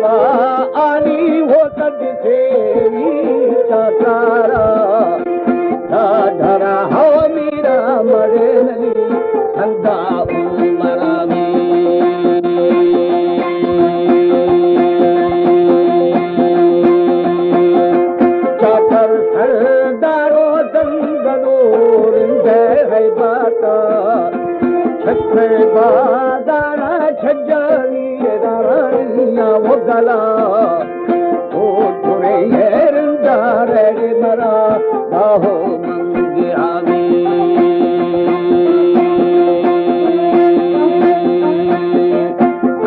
सेवा आली हो सेवी चाकारा धरा हो मीरा मरे नली संदा उमरा चाकर सरदारो दंगलो रिंदे है बाता छत्रे बादारा छज्जानी दारानिया वो गला ओ तुरे ये रिंदारे मरा बाहो मंगे आवी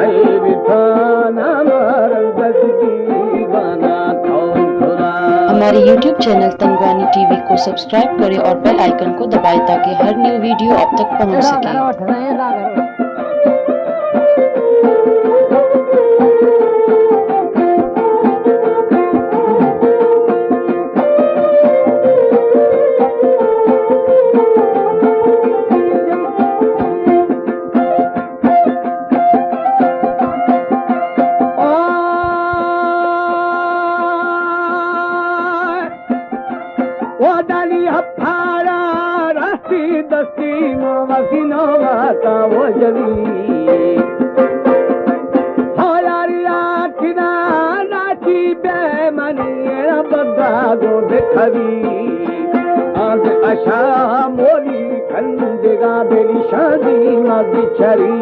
आई बिठाना मरंगद दीवाना हमारे YouTube चैनल तंगवानी टीवी को सब्सक्राइब करें और बेल आइकन को दबाएं ताकि हर न्यू वीडियो आप तक पहुंच सके। Wadali hapara rasti dasti mawasino wata wajali Hayari atina nachi be mani rabda go dekhavi Az asha moli khandega beli shadi ma bichari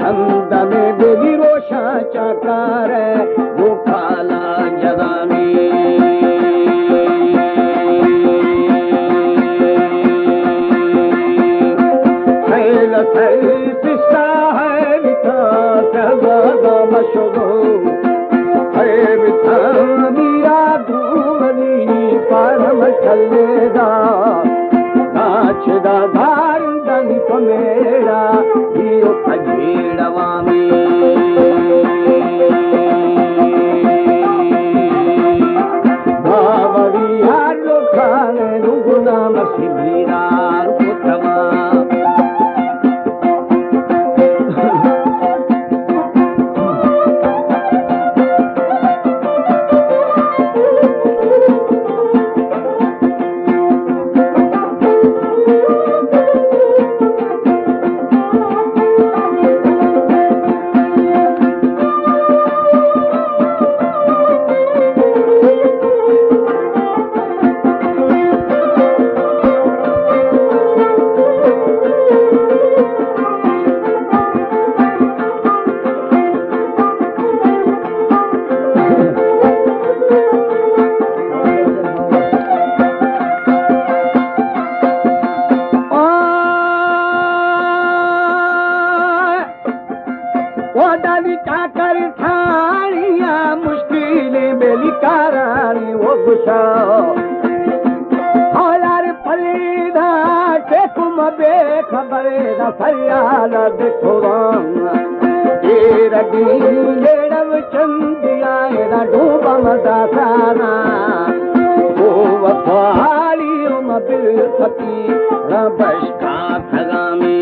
Handa me beli rosha chakare wo khala jadami पिस्ता है बिता कहवा मशहूर है बिता मीरा धूमनी परम चलेगा नाचदा धार दनी पमेड़ा यो अजीड़वा में बावरी यार लो खाने दुगुना मसीबीरा पुतवा चाकर थानिया मुश्किलें बेली कारानी वो गुशा हालार फरीदा से तुम बेखबरे दा फरियाला देखो तेरा लेड़व चंदिया दा डूबा मदा साना वो वफाली बिल फकी रबश का थगामी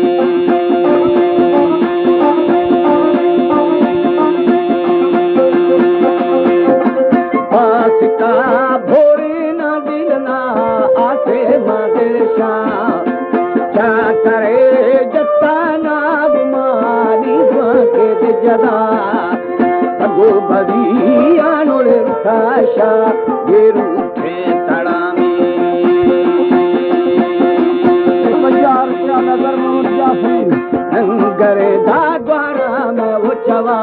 भोरे ना दिलना आसे मादेशा क्या करे जत्ता ना गुमानी के जदा तगो बदी आनोले काशा ये रूठे तड़ामी बाजार क्या नजर में जाफी अंगरे दागवारा में वो चवा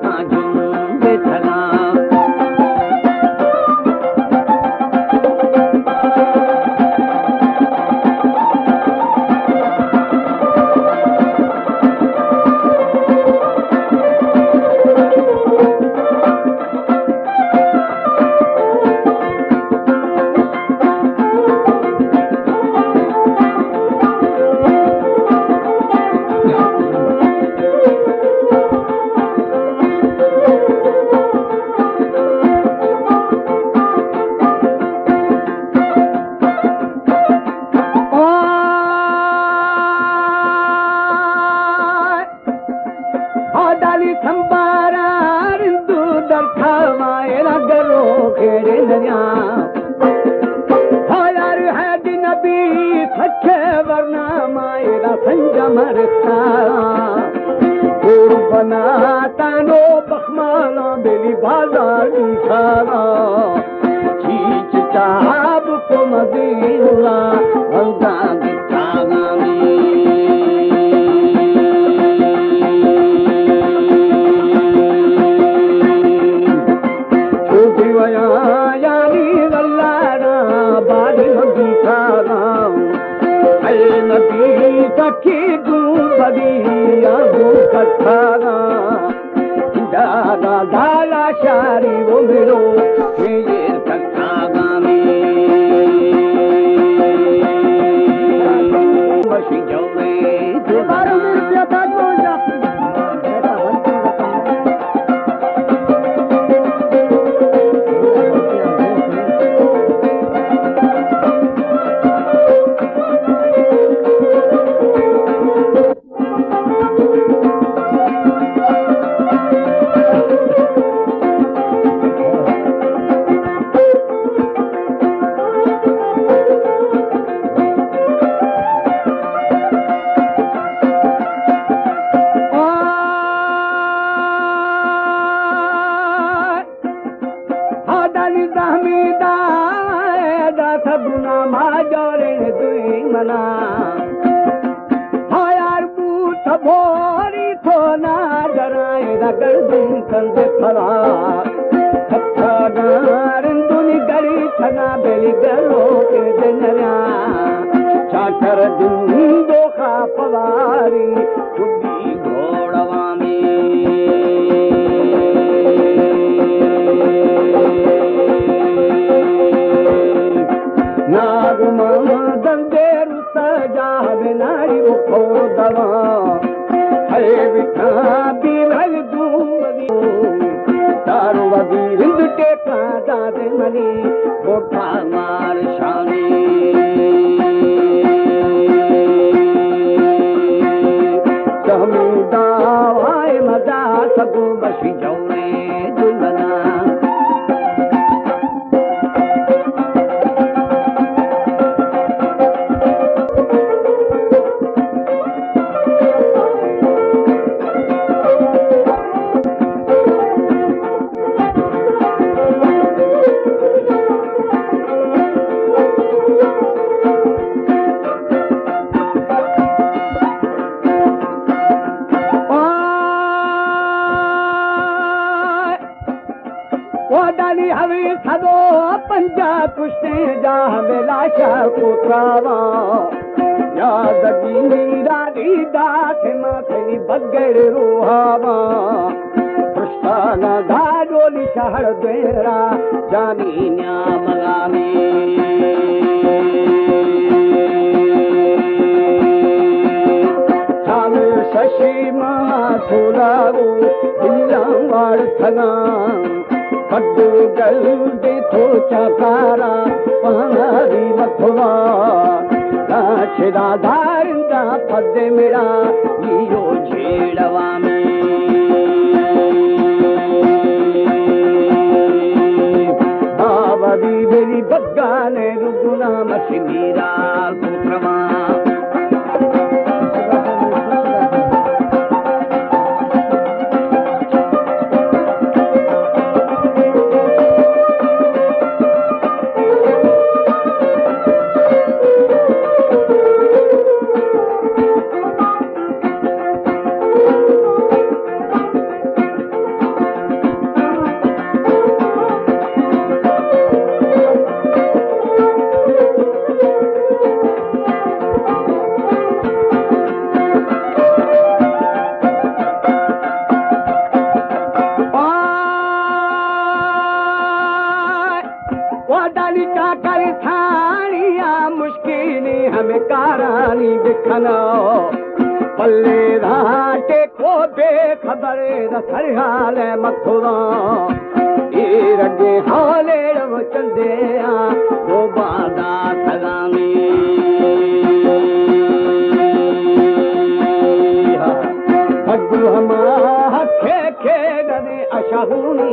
का झुंडे चला बिठा माए नगरो खेड़े नया यार है दिन भी सच्चे वरना माए संजमरता बना तानो बखमाना बेली बाजार दिखाना चीच चाब को मदीला अंदा दिखाना छोटी वया यानी वल्लाना बारी दिखाना ऐ नबी तकी बदिया कथाना दादा दाला शारी वो मेरो ये कथाना मशी जावे बारो मेरे प्यादा बोल जा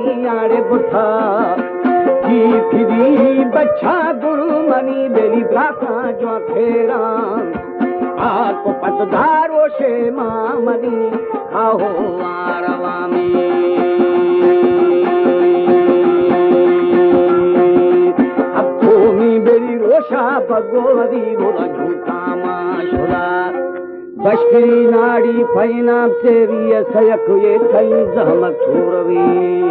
मनी आड़े बुठा की फिरी बच्चा गुरु मनी बेली ब्राका जो खेरा आपको पतदारो शे मामनी खाओ आरवामी अब भूमि बेली रोशा भगवती बोला झूठा माशुला बशकरी नाड़ी पैनाब से भी सयक ये थई जहमत थोरवी